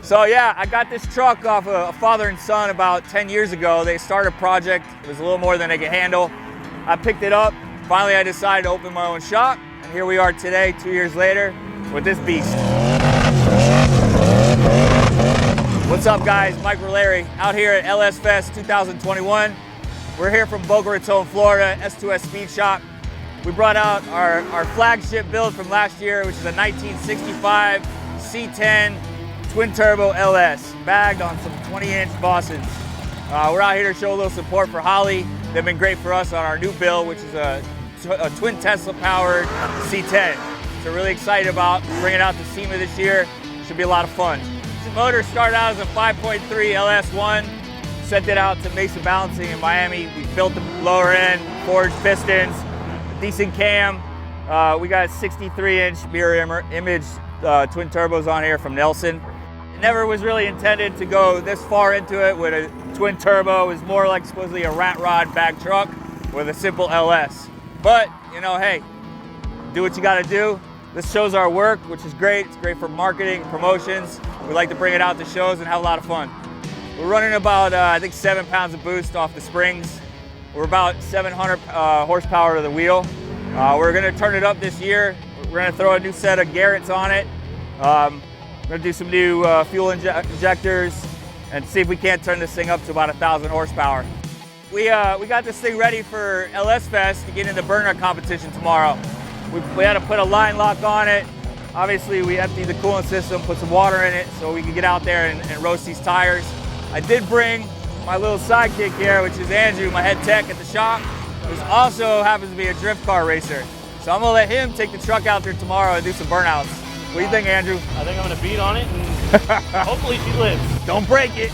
So yeah, I got this truck off a father and son about 10 years ago. They started a project. It was a little more than they could handle. I picked it up. Finally, I decided to open my own shop. And here we are today, 2 years later, with this beast. What's up, guys? Mike Rolleri out here at LS Fest 2021. We're here from Boca Raton, Florida, S2S Speed Shop. We brought out our flagship build from last year, which is a 1965 C10 twin turbo LS, bagged on some 20-inch bosses. We're out here to show a little support for Holley. They've been great for us on our new build, which is a twin Tesla powered C10. So really excited about bringing out the SEMA this year. Should be a lot of fun. This motor started out as a 5.3 LS1. Sent it out to Mesa Balancing in Miami. We built the lower end, forged pistons, decent cam. We got 63-inch mirror image twin turbos on here from Nelson. It never was really intended to go this far into it with a twin turbo. It was more like supposedly a rat rod bag truck with a simple LS. But, you know, hey, do what you gotta do. This shows our work, which is great. It's great for marketing, promotions. We like to bring it out to shows and have a lot of fun. We're running about, I think, 7 pounds of boost off the springs. We're about 700 horsepower to the wheel. We're gonna turn it up this year. We're gonna throw a new set of Garretts on it. We're gonna do some new fuel injectors and see if we can't turn this thing up to about 1,000 horsepower. We got this thing ready for LS Fest to get in the Burnout competition tomorrow. We had to put a line lock on it. Obviously, we emptied the coolant system, put some water in it so we could get out there and roast these tires. I did bring my little sidekick here, which is Andrew, my head tech at the shop, who also happens to be a drift car racer. So I'm gonna let him take the truck out there tomorrow and do some burnouts. What do you think, Andrew? I think I'm gonna beat on it and hopefully she lives. Don't break it.